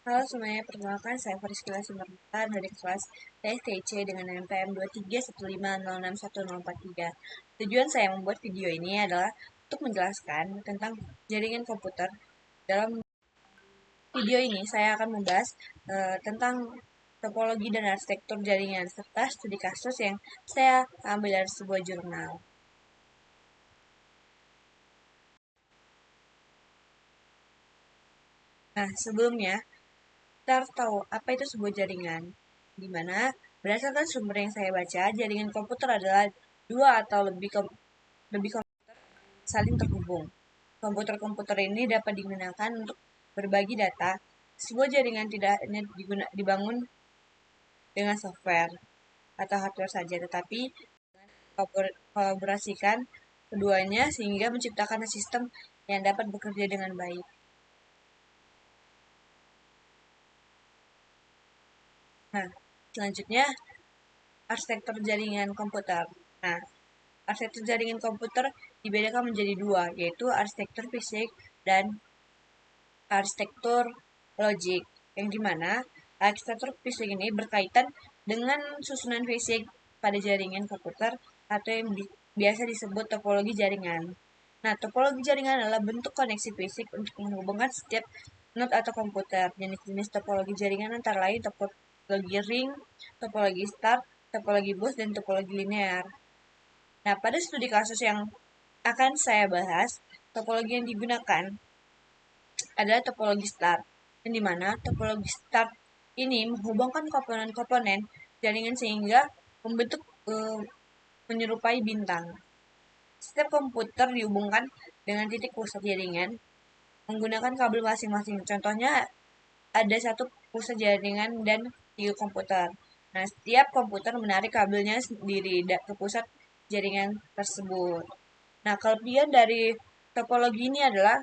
Halo semuanya, perkenalkan saya Fariskila Simarmata dari kelas TSTC dengan NPM 231506143. Tujuan saya membuat video ini adalah untuk menjelaskan tentang jaringan komputer. Dalam video ini saya akan membahas tentang topologi dan arsitektur jaringan serta studi kasus yang saya ambil dari sebuah jurnal. Nah, sebelumnya kita harus tahu apa itu sebuah jaringan, di mana berdasarkan sumber yang saya baca, jaringan komputer adalah dua atau lebih komputer saling terhubung. Komputer-komputer ini dapat digunakan untuk berbagi data. Sebuah jaringan tidak hanya dibangun dengan software atau hardware saja, tetapi kolaborasikan keduanya sehingga menciptakan sistem yang dapat bekerja dengan baik. Nah, selanjutnya arsitektur jaringan komputer. Nah, arsitektur jaringan komputer dibedakan menjadi dua, yaitu arsitektur fisik dan arsitektur logik. Yang dimana arsitektur fisik ini berkaitan dengan susunan fisik pada jaringan komputer atau yang biasa disebut topologi jaringan. Nah, topologi jaringan adalah bentuk koneksi fisik untuk menghubungkan setiap node atau komputer. Jenis-jenis topologi jaringan antara lain topologi ring, topologi star, topologi bus, dan topologi linear. Nah, pada studi kasus yang akan saya bahas, topologi yang digunakan adalah topologi start, yang dimana topologi start ini menghubungkan komponen-komponen jaringan sehingga membentuk menyerupai bintang. Setiap komputer dihubungkan dengan titik pusat jaringan menggunakan kabel masing-masing. Contohnya ada satu pusat jaringan dan 3 komputer. Nah, setiap komputer menarik kabelnya sendiri ke pusat jaringan tersebut. Nah, kelebihan dari topologi ini adalah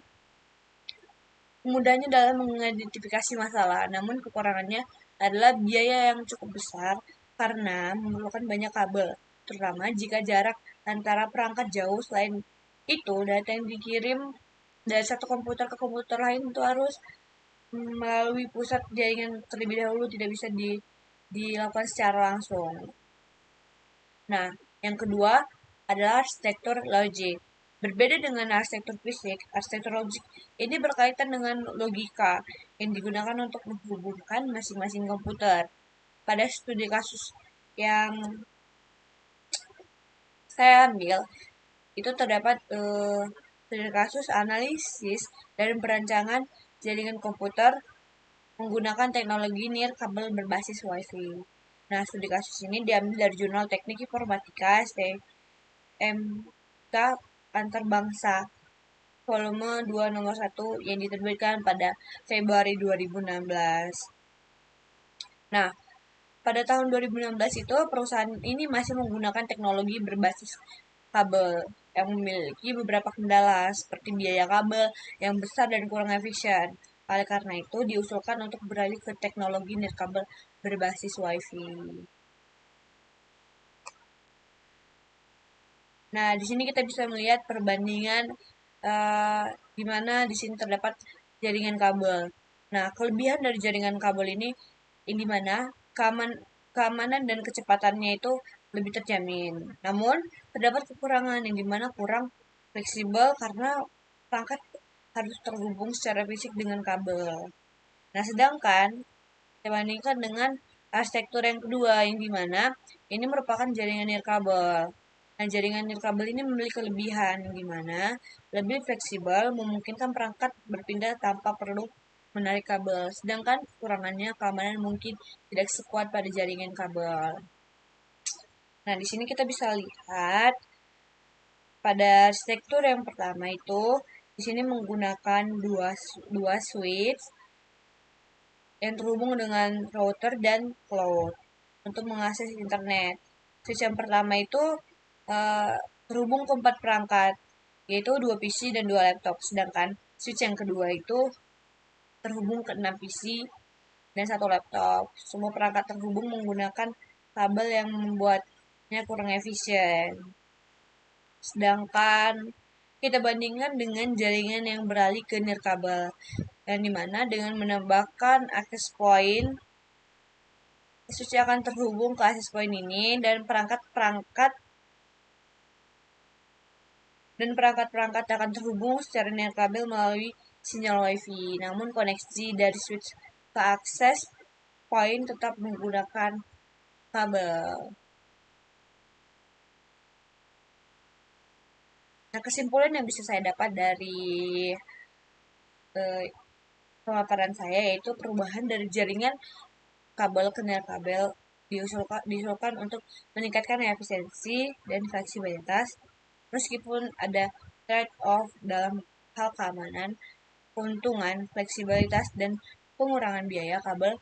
mudahnya dalam mengidentifikasi masalah, namun kekurangannya adalah biaya yang cukup besar karena memerlukan banyak kabel, terutama jika jarak antara perangkat jauh. Selain itu, data yang dikirim dari satu komputer ke komputer lain itu harus melalui pusat jaringan terlebih dahulu, tidak bisa dilakukan secara langsung. Nah, yang kedua adalah arsitektur logik. Berbeda dengan arsitektur fisik, arsitektur logik ini berkaitan dengan logika yang digunakan untuk menghubungkan masing-masing komputer. Pada studi kasus yang saya ambil, itu terdapat studi kasus analisis dan perancangan jaringan komputer menggunakan teknologi nirkabel berbasis WiFi. Nah, studi kasus ini diambil dari Jurnal Teknik Informatika STMK Antarbangsa volume 2 nomor 1 yang diterbitkan pada Februari 2016. Nah, pada tahun 2016 itu perusahaan ini masih menggunakan teknologi berbasis kabel yang memiliki beberapa kendala seperti biaya kabel yang besar dan kurang efisien. Oleh karena itu, diusulkan untuk beralih ke teknologi nirkabel berbasis WiFi. Nah, di sini kita bisa melihat perbandingan di mana di sini terdapat jaringan kabel. Nah, kelebihan dari jaringan kabel ini di mana keamanan dan kecepatannya itu lebih terjamin. Namun, terdapat kekurangan yang dimana kurang fleksibel karena perangkat harus terhubung secara fisik dengan kabel. Nah, sedangkan dibandingkan dengan arsitektur yang kedua yang dimana ini merupakan jaringan nirkabel. Nah, jaringan nirkabel ini memiliki kelebihan yang dimana lebih fleksibel, memungkinkan perangkat berpindah tanpa perlu menarik kabel. Sedangkan kekurangannya keamanan mungkin tidak sekuat pada jaringan kabel. Nah, di sini kita bisa lihat pada arsitektur yang pertama itu di sini menggunakan dua switch yang terhubung dengan router dan cloud untuk mengakses internet. Switch yang pertama itu terhubung ke 4 perangkat, yaitu 2 PC dan 2 laptop. Sedangkan switch yang kedua itu terhubung ke 6 PC dan 1 laptop. Semua perangkat terhubung menggunakan kabel yang membuatnya kurang efisien. Sedangkan kita bandingkan dengan jaringan yang beralih ke nirkabel, yang dimana dengan menambahkan access point, switch akan terhubung ke access point ini dan perangkat akan terhubung secara nirkabel melalui sinyal WiFi. Namun koneksi dari switch ke access point tetap menggunakan kabel. Nah, kesimpulan yang bisa saya dapat dari eh, pemaparan saya yaitu perubahan dari jaringan kabel ke nirkabel diusulkan untuk meningkatkan efisiensi dan fleksibilitas meskipun ada trade-off dalam hal keamanan, keuntungan, fleksibilitas, dan pengurangan biaya. Kabel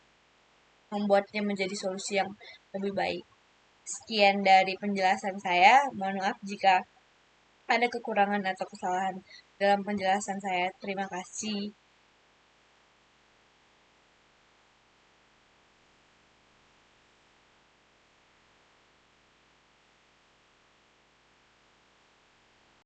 membuatnya menjadi solusi yang lebih baik. Sekian dari penjelasan saya. Mohon maaf jika ada kekurangan atau kesalahan dalam penjelasan saya. Terima kasih.